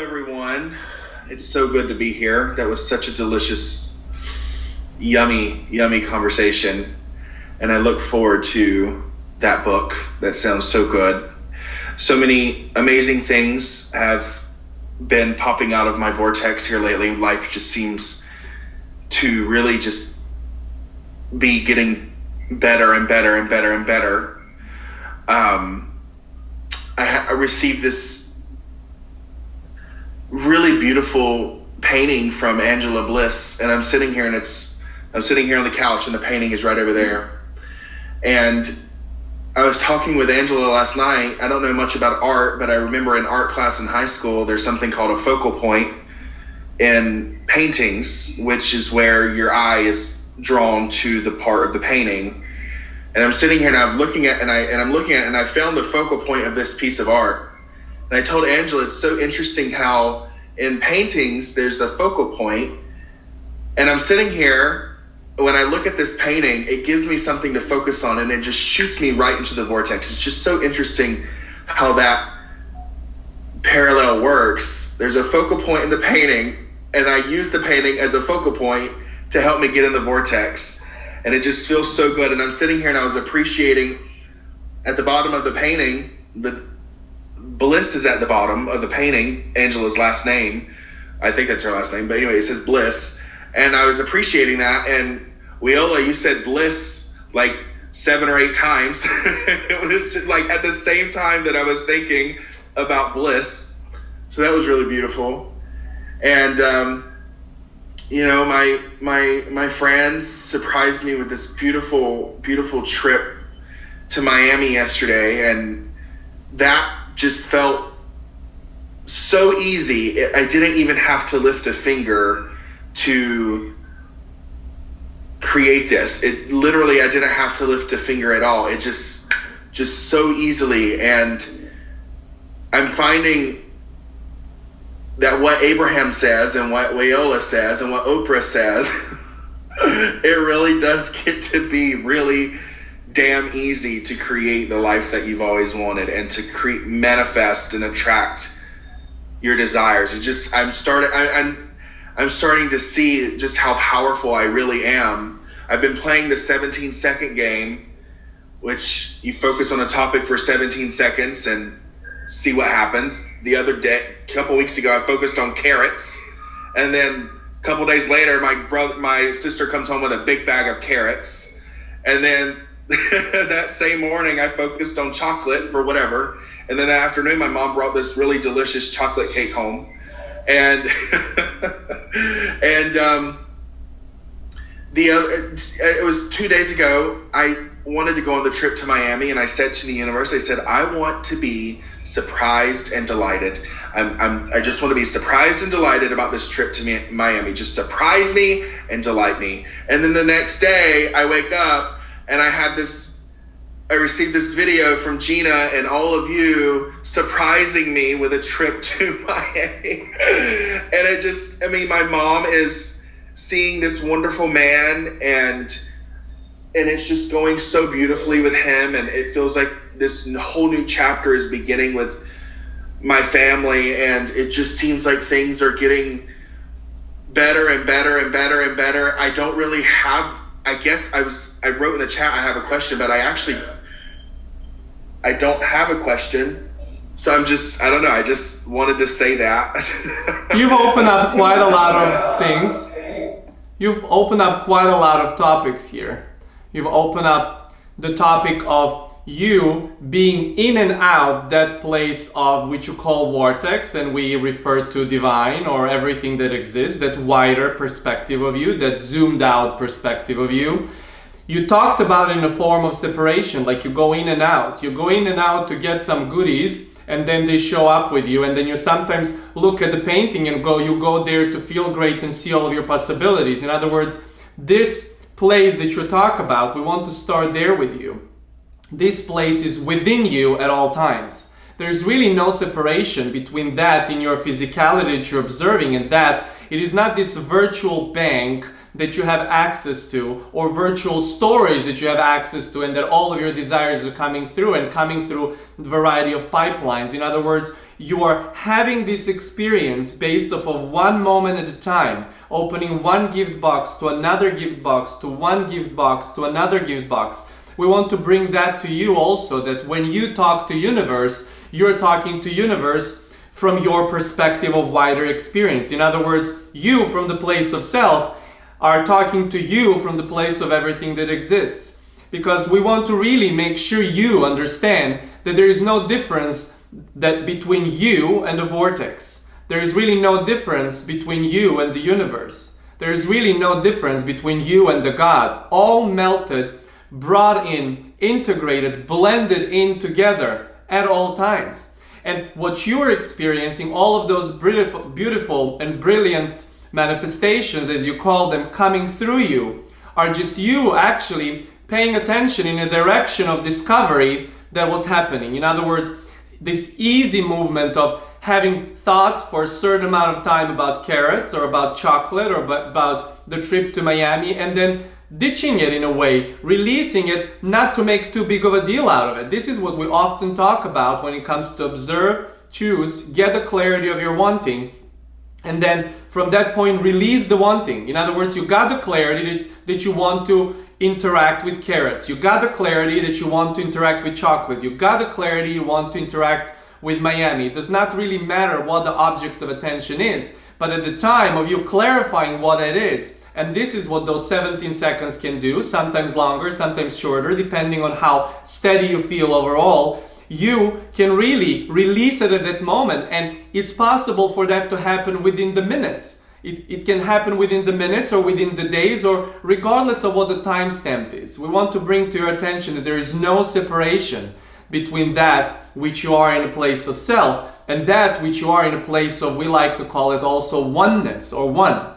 everyone. It's so good to be here. That was such a delicious, yummy conversation. And I look forward to that book. That sounds so good. So many amazing things have been popping out of my vortex here lately. Life just seems to really just be getting better and better and better and better. I received this really beautiful painting from Angela Bliss, and I'm sitting here on the couch, and the painting is right over there. And I was talking with Angela last night. I don't know much about art, but I remember in art class in high school, there's something called a focal point in paintings, which is where your eye is drawn to the part of the painting. And I'm sitting here and I'm looking at, and I found the focal point of this piece of art. And I told Angela, it's so interesting how in paintings there's a focal point. And I'm sitting here, when I look at this painting, it gives me something to focus on, and it just shoots me right into the vortex. It's just so interesting how that parallel works. There's a focal point in the painting, and I use the painting as a focal point to help me get in the vortex. And it just feels so good. And I'm sitting here and I was appreciating at the bottom of the painting, the Bliss is at the bottom of the painting, Angela's last name. I think that's her last name, but anyway, it says Bliss. And I was appreciating that. And Weola, you said Bliss like 7 or 8 times. It was just like at the same time that I was thinking about Bliss. So that was really beautiful. And my friends surprised me with this beautiful trip to Miami yesterday, and that just felt so easy. I didn't even have to lift a finger to create this. It literally, I didn't have to lift a finger at all. It just so easily. And I'm finding that what Abraham says and what Weola says and what Oprah says, it really does get to be really damn easy to create the life that you've always wanted and to manifest and attract your desires. I'm starting to see just how powerful I really am. I've been playing the 17-second game, which you focus on a topic for 17 seconds and see what happens. The other day, a couple weeks ago, I focused on carrots, and then a couple days later, my sister comes home with a big bag of carrots, and then that same morning, I focused on chocolate for whatever, and then that afternoon, my mom brought this really delicious chocolate cake home, and it was 2 days ago. I wanted to go on the trip to Miami, and I said to the universe, I said, I want to be surprised and delighted. I just want to be surprised and delighted about this trip to Miami. Just surprise me and delight me. And then the next day I wake up and I received this video from Gina and all of you surprising me with a trip to Miami. And my mom is seeing this wonderful man, and it's just going so beautifully with him, and it feels like this whole new chapter is beginning with my family, and it just seems like things are getting better and better and better and better. I don't really have, I wrote in the chat I have a question, but I don't have a question. So I don't know, I just wanted to say that. You've opened up quite a lot of things. You've opened up quite a lot of topics here. You've opened up the topic of you being in and out that place of which you call vortex, and we refer to divine or everything that exists, that wider perspective of you, that zoomed out perspective of you. You talked about it in a form of separation, like you go in and out. You go in and out to get some goodies, and then they show up with you, and then you sometimes look at the painting and you go there to feel great and see all of your possibilities. In other words, this place that you talk about, we want to start there with you. This place is within you at all times. There's really no separation between that in your physicality that you're observing and that. It is not this virtual bank that you have access to, or virtual storage that you have access to, and that all of your desires are coming through a variety of pipelines. In other words, you are having this experience based off of one moment at a time, opening one gift box to another gift box, to one gift box, to another gift box. We want to bring that to you also, that when you talk to universe, you're talking to universe from your perspective of wider experience. In other words, you from the place of self are talking to you from the place of everything that exists. Because we want to really make sure you understand that there is no difference between you and the vortex. There is really no difference between you and the universe. There is really no difference between you and the God. All melted, brought in, integrated, blended in together at all times. And what you're experiencing, all of those beautiful and brilliant manifestations, as you call them, coming through you, are just you actually paying attention in a direction of discovery that was happening. In other words, this easy movement of having thought for a certain amount of time about carrots or about chocolate or about the trip to Miami, and then ditching it in a way, releasing it, not to make too big of a deal out of it. This is what we often talk about when it comes to observe, choose, get the clarity of your wanting, and then from that point release the wanting. In other words, you got the clarity that you want to interact with carrots, you got the clarity that you want to interact with chocolate, you got the clarity you want to interact with Miami. It does not really matter what the object of attention is, but at the time of you clarifying what it is, and this is what those 17 seconds can do, sometimes longer, sometimes shorter, depending on how steady you feel overall. You can really release it at that moment, and it's possible for that to happen within the minutes. It can happen within the minutes or within the days, or regardless of what the timestamp is. We want to bring to your attention that there is no separation between that which you are in a place of self and that which you are in a place of, we like to call it also, oneness or one.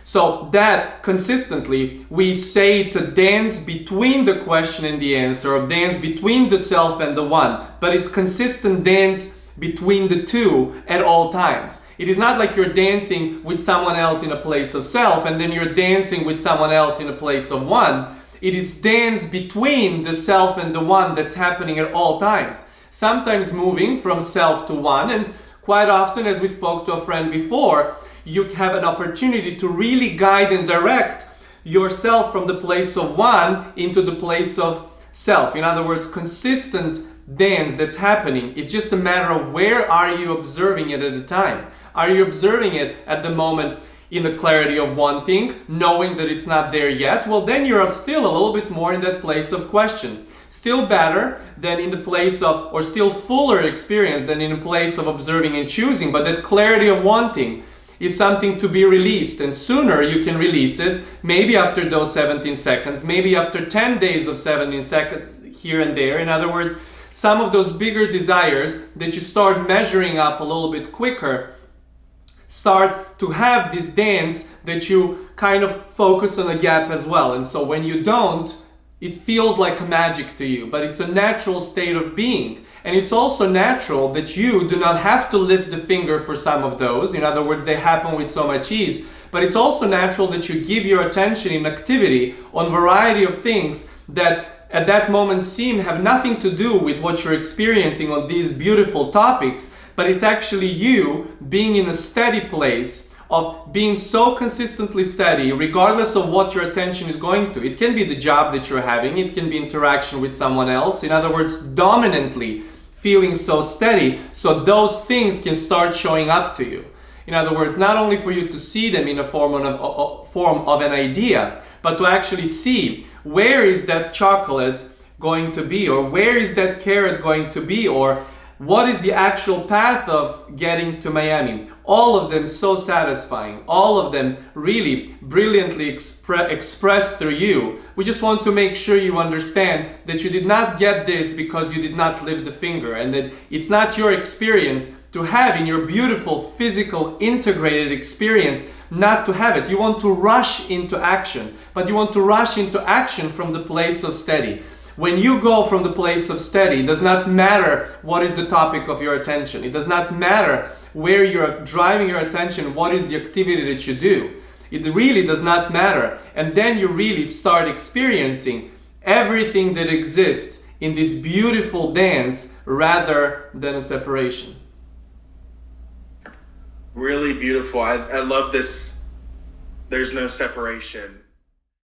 So that consistently we say it's a dance between the question and the answer, a dance between the self and the one, but it's consistent dance between the two at all times. It is not like you're dancing with someone else in a place of self and then you're dancing with someone else in a place of one. It is dance between the self and the one that's happening at all times. Sometimes moving from self to one, and quite often, as we spoke to a friend before, you have an opportunity to really guide and direct yourself from the place of one into the place of self. In other words, consistent dance that's happening. It's just a matter of where are you observing it at the time. Are you observing it at the moment in the clarity of wanting, knowing that it's not there yet? Well, then you're still a little bit more in that place of question. Still better than in the place of, or still fuller experience than in a place of observing and choosing, but that clarity of wanting is something to be released, and sooner you can release it, maybe after those 17 seconds, maybe after 10 days of 17 seconds here and there. In other words, some of those bigger desires that you start measuring up a little bit quicker start to have this dance that you kind of focus on a gap as well. And so when you don't, it feels like a magic to you, but it's a natural state of being. And it's also natural that you do not have to lift the finger for some of those. In other words, they happen with so much ease. But it's also natural that you give your attention in activity on a variety of things that at that moment have nothing to do with what you're experiencing on these beautiful topics, but it's actually you being in a steady place of being so consistently steady, regardless of what your attention is going to. It can be the job that you're having, it can be interaction with someone else. In other words, dominantly feeling so steady, so those things can start showing up to you. In other words, not only for you to see them in a form of an idea, but to actually see where is that chocolate going to be, or where is that carrot going to be, or what is the actual path of getting to Miami. All of them so satisfying, all of them really brilliantly expressed through you. We just want to make sure you understand that you did not get this because you did not lift the finger, and that it's not your experience to have in your beautiful physical integrated experience not to have it. You want to rush into action, but you want to rush into action from the place of steady. When you go from the place of steady, it does not matter what is the topic of your attention. It does not matter where you're driving your attention, what is the activity that you do. It really does not matter. And then you really start experiencing everything that exists in this beautiful dance rather than a separation. really beautiful. I love this. There's no separation.